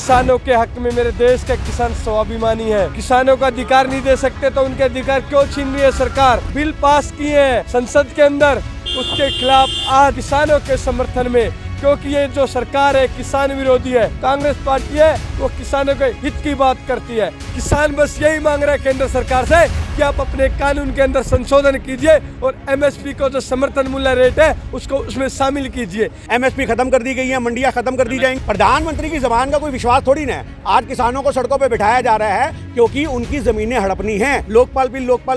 किसानों के हक में मेरे देश के किसान स्वाभिमानी है। किसानों का अधिकार नहीं दे सकते तो उनके अधिकार क्यों छीन रही है सरकार? बिल पास किए हैं संसद के अंदर, उसके खिलाफ आज किसानों के समर्थन में, क्योंकि ये जो सरकार है किसान विरोधी है। कांग्रेस पार्टी है वो किसानों के हित की बात करती है। किसान बस यही मांग रहा है केंद्र सरकार से कि आप अपने कानून के अंदर संशोधन कीजिए और एमएसपी को जो समर्थन मूल्य रेट है उसको उसमें शामिल कीजिए। एमएसपी खत्म कर दी गई है, मंडियां खत्म कर दी जाएंगी। प्रधानमंत्री की जबान का कोई विश्वास थोड़ी ना है। आज किसानों को सड़कों पे बिठाया जा रहा है क्योंकि उनकी जमीनें हड़पनी हैं। लोकपाल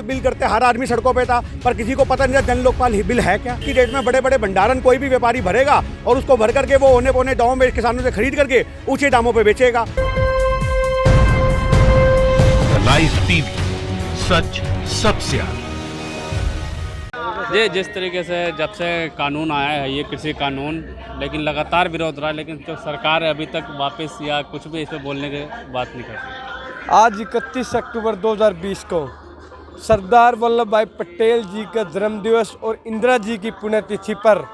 बिल करते हर आदमी सड़कों पे था, पर किसी को पता नहीं था जन लोकपाल बिल है क्या। की डेट में बड़े बड़े भंडारण कोई भी व्यापारी भरेगा और उसको भर करके वो औने पौने दामों में किसानों से खरीद करके ऊंचे दामों पे बेचेगा। लाइव टीवी, सच सबसे आगे। जी, जिस तरीके से जब से कानून आया है ये कृषि कानून, लेकिन लगातार विरोध रहा है, लेकिन जो सरकार है अभी तक वापस या कुछ भी इस पर बोलने की बात नहीं करती। आज 31 अक्टूबर 2020 को सरदार वल्लभ भाई पटेल जी का जन्मदिवस और इंदिरा जी की पुण्यतिथि पर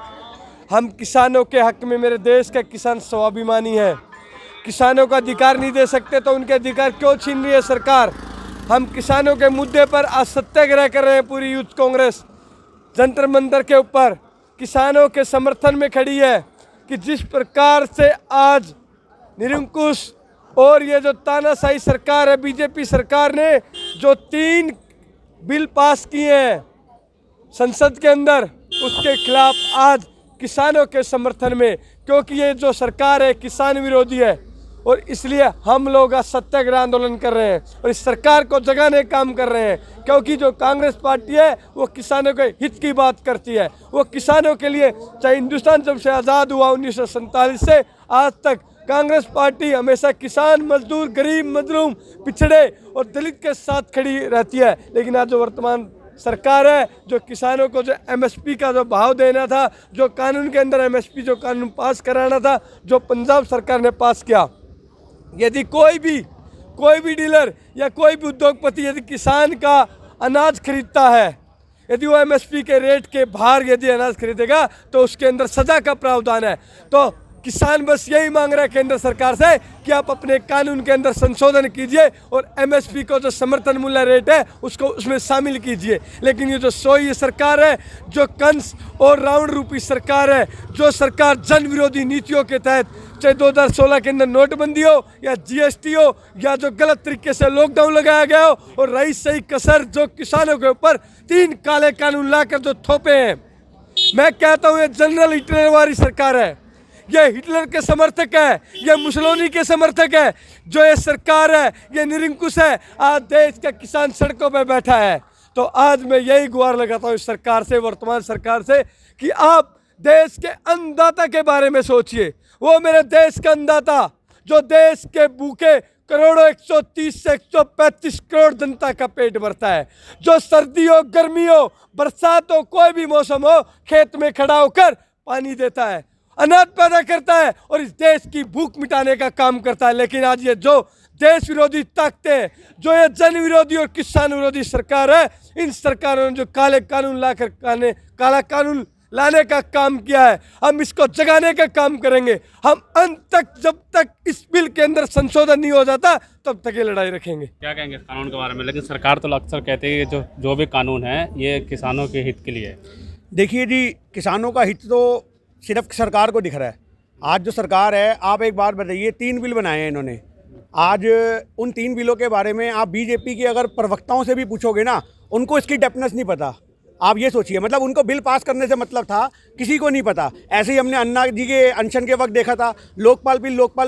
हम किसानों के हक में मेरे देश के किसान स्वाभिमानी है। किसानों का अधिकार नहीं दे सकते तो उनके अधिकार क्यों छीन रही है सरकार? हम किसानों के मुद्दे पर आज सत्याग्रह कर रहे हैं। पूरी यूथ कांग्रेस जंतर मंतर के ऊपर किसानों के समर्थन में खड़ी है कि जिस प्रकार से आज निरंकुश और ये जो तानाशाही सरकार है, बीजेपी सरकार ने जो 3 बिल पास किए हैं संसद के अंदर, उसके खिलाफ आज किसानों के समर्थन में, क्योंकि ये जो सरकार है किसान विरोधी है और इसलिए हम लोग आज सत्याग्रह आंदोलन कर रहे हैं और इस सरकार को जगाने का काम कर रहे हैं। क्योंकि जो कांग्रेस पार्टी है वो किसानों के हित की बात करती है। वो किसानों के लिए, चाहे हिंदुस्तान जब से आज़ाद हुआ 1947 से आज तक, कांग्रेस पार्टी हमेशा किसान, मजदूर, गरीब, मजलूम, पिछड़े और दलित के साथ खड़ी रहती है। लेकिन आज जो वर्तमान सरकार है, जो किसानों को जो एमएसपी का जो भाव देना था, जो कानून के अंदर एमएसपी जो कानून पास कराना था, जो पंजाब सरकार ने पास किया, यदि कोई भी डीलर या कोई भी उद्योगपति यदि किसान का अनाज खरीदता है, यदि वो एमएसपी के रेट के बाहर यदि अनाज खरीदेगा तो उसके अंदर सजा का प्रावधान है। तो किसान बस यही मांग रहा है केंद्र सरकार से कि आप अपने कानून के अंदर संशोधन कीजिए और एमएसपी को जो समर्थन मूल्य रेट है उसको उसमें शामिल कीजिए। लेकिन ये जो सोई सरकार है, जो कंस और रावण रूपी सरकार है, जो सरकार जन विरोधी नीतियों के तहत, चाहे 2016 के अंदर नोटबंदी हो या जीएसटी हो या जो गलत तरीके से लॉकडाउन लगाया गया हो और रही सही कसर जो किसानों के ऊपर 3 काले कानून लाकर जो थोपे हैं, मैं कहता हूँ ये जनरल हिटलर वाली सरकार है। ये हिटलर के समर्थक है, ये मुसोलिनी के समर्थक है। जो ये सरकार है ये निरंकुश है। आज देश का किसान सड़कों पर बैठा है। तो आज मैं यही गुहार लगाता हूँ इस सरकार से, वर्तमान सरकार से, कि आप देश के अन्नदाता के बारे में सोचिए। वो मेरे देश का अन्नदाता जो देश के भूखे करोड़ों 130 से 135 करोड़ जनता का पेट भरता है, जो सर्दी हो, गर्मी हो, बरसात हो, कोई भी मौसम हो, खेत में खड़ा होकर पानी देता है, अनाज पैदा करता है और इस देश की भूख मिटाने का काम करता है। लेकिन आज ये जो देश विरोधी ताकतें, जो ये जन विरोधी और किसान विरोधी सरकार है, इन सरकारों ने जो काले कानून लाकर काला कानून लाने का काम किया है, हम इसको जगाने का काम करेंगे। हम अंत तक, जब तक इस बिल के अंदर संशोधन नहीं हो जाता तब तक ये लड़ाई रखेंगे। क्या कहेंगे कानून के बारे में? लेकिन सरकार तो अक्सर कहती है कि जो भी कानून है ये किसानों के हित के लिए है। देखिए जी, किसानों का हित तो सिर्फ सरकार को दिख रहा है। आज जो सरकार है, आप एक बात बताइए, 3 बिल बनाए हैं इन्होंने। आज उन 3 बिलों के बारे में आप बीजेपी के अगर प्रवक्ताओं से भी पूछोगे ना, उनको इसकी डेप्थनेस नहीं पता। आप ये सोचिए, मतलब उनको बिल पास करने से मतलब था, किसी को नहीं पता। ऐसे ही हमने अन्ना जी के अनशन के वक्त देखा था, लोकपाल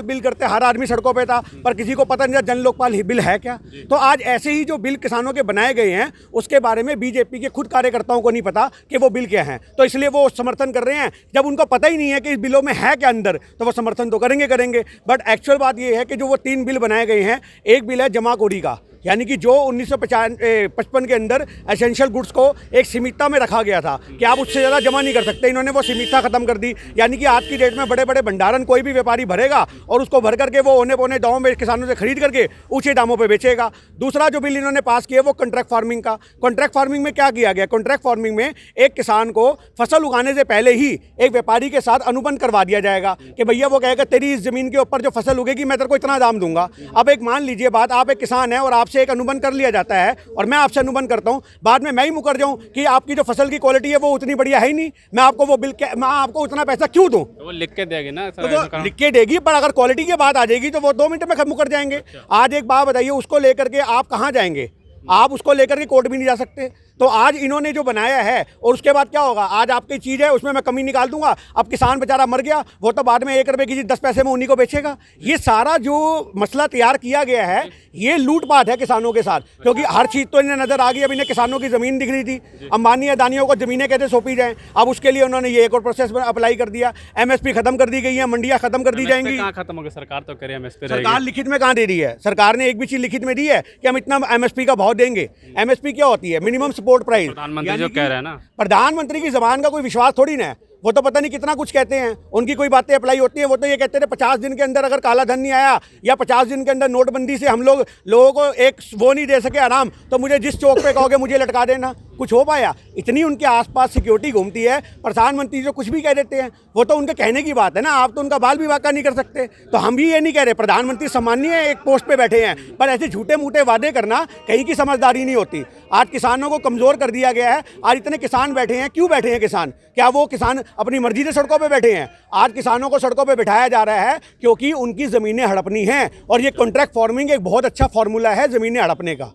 बिल करते हर आदमी सड़कों पे था, पर किसी को पता नहीं था जन लोकपाल बिल है क्या। तो आज ऐसे ही जो बिल किसानों के बनाए गए हैं उसके बारे में बीजेपी के खुद कार्यकर्ताओं को नहीं पता कि वो बिल क्या हैं, तो इसलिए वो समर्थन कर रहे हैं। जब उनको पता ही नहीं है कि इस बिलों में है क्या अंदर, तो वो समर्थन तो करेंगे। बट एक्चुअल बात ये है कि जो वो 3 बिल बनाए गए हैं, एक बिल है जमाखोरी का, यानी कि जो 1955 के अंदर एसेंशियल गुड्स को एक सीमितता में रखा गया था कि आप उससे ज़्यादा जमा नहीं कर सकते, इन्होंने वो सीमितता खत्म कर दी। यानी कि आज की डेट में बड़े बड़े भंडारण कोई भी व्यापारी भरेगा और उसको भर करके वो औने पौने दामों में किसानों से खरीद करके ऊँचे दामों पर बेचेगा। दूसरा जो बिल इन्होंने पास किया वो कॉन्ट्रैक्ट फार्मिंग का। कॉन्ट्रैक्ट फार्मिंग में क्या किया गया? कॉन्ट्रैक्ट फार्मिंग में एक किसान को फसल उगाने से पहले ही एक व्यापारी के साथ अनुबंध करवा दिया जाएगा कि भैया वो कहेगा तेरी इस जमीन के ऊपर जो फसल उगेगी मैं तेरे को इतना दाम दूंगा। अब एक मान लीजिए बात, आप एक किसान है और आपसे एक अनुबंध कर लिया जाता है और मैं आपसे अनुबंध करता हूं, बाद में मैं ही मुकर जाऊं कि आपकी जो फसल की क्वालिटी है वो उतनी बढ़िया है ही नहीं, मैं आपको वो बिल मैं आपको उतना पैसा क्यों दूं? तो वो लिख के देगी ना तो वो लिख के देगी, पर अगर क्वालिटी की बात आ जाएगी तो वो 2 मिनट में मुकर जाएंगे। आज एक बात बताइए, उसको लेकर के आप कहाँ जाएंगे? आप उसको लेकर के कोर्ट भी नहीं जा सकते। तो आज इन्होंने जो बनाया है और उसके बाद क्या होगा, आज आपकी चीज़ है उसमें मैं कमी निकाल दूंगा, अब किसान बेचारा मर गया, वो तो बाद में 1 रुपए की चीज़ 10 पैसे में उन्हीं को बेचेगा। ये सारा जो मसला तैयार किया गया है ये लूटपाट है किसानों के साथ, क्योंकि हर चीज़ तो इन्हें नज़र आ गई। अब इन्हें किसानों की ज़मीन दिख रही थी, अंबानी अदानियों को ज़मीनें कैसे सौंपी जाएँ, अब उसके लिए उन्होंने ये एक और प्रोसेस अप्लाई कर दिया। MSP खत्म कर दी गई है, मंडियाँ खत्म कर दी जाएंगी। कहाँ खत्म हो गई? सरकार तो करे MSP सरकार लिखित में कहाँ दे रही है? सरकार ने एक भी चीज़ लिखित में दी है कि हम इतना MSP का भाव देंगे। MSP क्या होती है? Minimum support price. प्रधानमंत्री जो कह रहे हैं ना, प्रधानमंत्री की जबान का कोई विश्वास थोड़ी ना है, वो तो पता नहीं कितना कुछ कहते हैं, उनकी कोई बातें अप्लाई होती हैं। वो तो ये कहते थे 50 दिन के अंदर अगर काला धन नहीं आया या 50 दिन के अंदर नोटबंदी से हम लोगों को एक वो नहीं दे सके आराम, तो मुझे जिस चौक पे कहोगे मुझे लटका देना। कुछ हो पाया? इतनी उनके आसपास सिक्योरिटी घूमती है, प्रधानमंत्री जो कुछ भी कह देते हैं वो तो उनके कहने की बात है ना, आप तो उनका बाल भी वाका नहीं कर सकते। तो हम भी ये नहीं कह रहे, प्रधानमंत्री सम्मानीय एक पोस्ट पे बैठे हैं, पर ऐसे झूठे मूठे वादे करना कहीं की समझदारी नहीं होती। आज किसानों को कमज़ोर कर दिया गया है। आज इतने किसान बैठे हैं, क्यों बैठे हैं किसान? क्या वो किसान अपनी मर्जी से सड़कों पे बैठे हैं? आज किसानों को सड़कों पे बिठाया जा रहा है क्योंकि उनकी ज़मीनें हड़पनी हैं, और ये कॉन्ट्रैक्ट फार्मिंग एक बहुत अच्छा फार्मूला है ज़मीनें हड़पने का।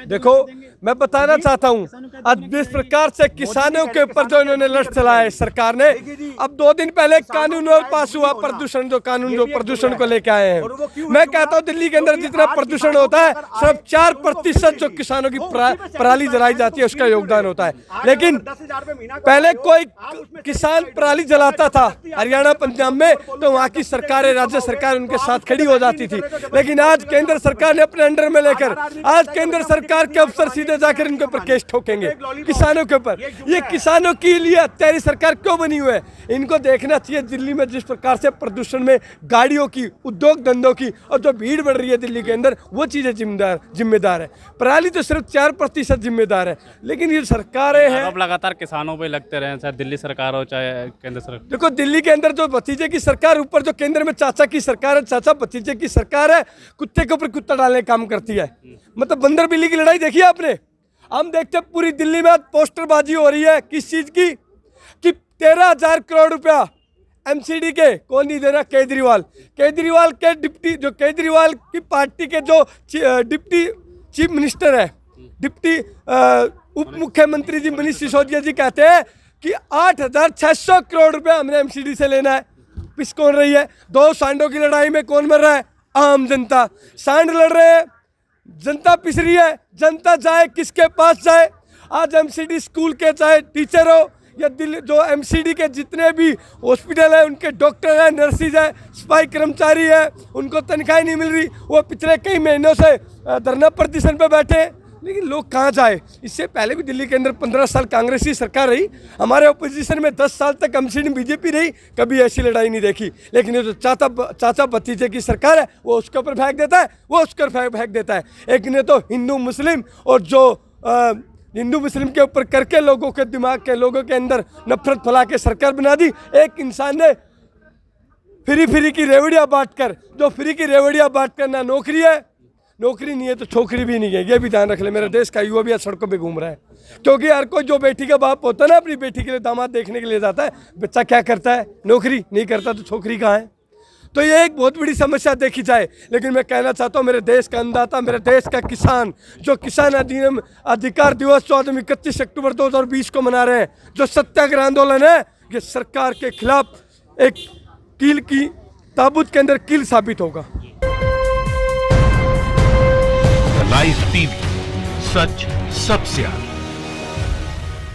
देखो, मैं बताना चाहता हूँ, आज जिस प्रकार से किसानों के ऊपर जो इन्होंने लड़ चलाया है सरकार ने, अब 2 दिन पहले कानून और पास हुआ, प्रदूषण जो कानून जो प्रदूषण को लेके आए हैं। मैं कहता हूँ दिल्ली के अंदर जितना प्रदूषण होता है सिर्फ 4% जो किसानों की पराली जलाई जाती है उसका योगदान होता है। लेकिन पहले कोई किसान पराली जलाता था हरियाणा पंजाब में तो वहाँ की सरकारें, राज्य सरकार उनके साथ खड़ी हो जाती थी। लेकिन आज केंद्र सरकार ने अपने अंडर में लेकर, आज केंद्र सरकार के अफसर सीधे जाकर इनके ऊपर केस ठोकेंगे किसानों के ऊपर। ये किसानों के लिए हत्यारी सरकार क्यों बनी हुई है? इनको देखना चाहिए दिल्ली में जिस प्रकार से प्रदूषण में गाड़ियों की, उद्योग धंधों की और जो भीड़ बढ़ रही है दिल्ली के अंदर, वो चीजें जिम्मेदार है। पराली तो सिर्फ 4% जिम्मेदार है, लेकिन ये सरकारें हैं। अब लगातार किसानों पे लगते रहे, चाहे दिल्ली सरकार हो चाहे केंद्र सरकार। देखो, दिल्ली के अंदर जो भतीजे की सरकार, ऊपर जो केंद्र में चाचा की सरकार है, चाचा भतीजे की सरकार है, कुत्ते के ऊपर कुत्ता डालने का काम करती है। मतलब बंदर बिल्ली की लड़ाई देखी आपने? हम देखते पूरी दिल्ली में पोस्टरबाजी हो रही है किस चीज की, कि 13,000 करोड़ रुपया MCD के कौन नहीं दे रहा? केजरीवाल के डिप्टी, जो केजरीवाल की पार्टी के जो डिप्टी चीफ मिनिस्टर है, डिप्टी उप मुख्यमंत्री जी मनीष सिसोदिया जी कहते हैं कि 8,600 करोड़ रुपया हमने MCD से लेना है। पिस कौन रही है? 2 सांडों की लड़ाई में कौन मर रहा है? आम जनता। सांड लड़ रहे हैं, जनता पिस रही है। जनता जाए किसके पास जाए? आज MCD स्कूल के चाहे टीचर हो या दिल्ली जो MCD के जितने भी हॉस्पिटल है, उनके डॉक्टर हैं, नर्सिस है, सफाई कर्मचारी है, उनको तनख्वाह नहीं मिल रही। वो पिछले कई महीनों से धरना प्रदर्शन पे बैठे हैं, लेकिन लोग कहाँ जाए? इससे पहले भी दिल्ली के अंदर 15 साल कांग्रेस की सरकार रही, हमारे ओपोजिशन में 10 साल तक MCD BJP रही, कभी ऐसी लड़ाई नहीं देखी। लेकिन ये जो चाचा भतीजे की सरकार है वो उसके ऊपर फेंक देता है, वो उसके ऊपर फेंक देता है। एक ने तो हिंदू मुस्लिम और जो हिंदू मुस्लिम के ऊपर करके लोगों के दिमाग के, लोगों के अंदर नफरत फैला के सरकार बना दी। एक इंसान ने फ्री की रेवड़ियाँ बांटकर, जो फ्री की रेवड़ियाँ बांटकर ना नौकरी है, नौकरी नहीं है तो छोकरी भी नहीं है। ये भी ध्यान रख ले, मेरे देश का युवा भी आज सड़कों पे घूम रहा है। क्योंकि हर कोई जो बेटी का बाप होता है ना, अपनी बेटी के लिए दामाद देखने के लिए जाता है, बच्चा क्या करता है? नौकरी नहीं करता तो छोकरी कहाँ है? तो ये एक बहुत बड़ी समस्या देखी जाए। लेकिन मैं कहना चाहता हूँ, मेरे देश का अन्नदाता, मेरे देश का किसान, जो किसान अधिकार दिवस जो 31 अक्टूबर 2020 को मना रहे हैं, जो सत्याग्रह आंदोलन है, ये सरकार के खिलाफ एक कील की ताबूत के अंदर कील साबित होगा। लाइव टीवी, सच सबसे आगे।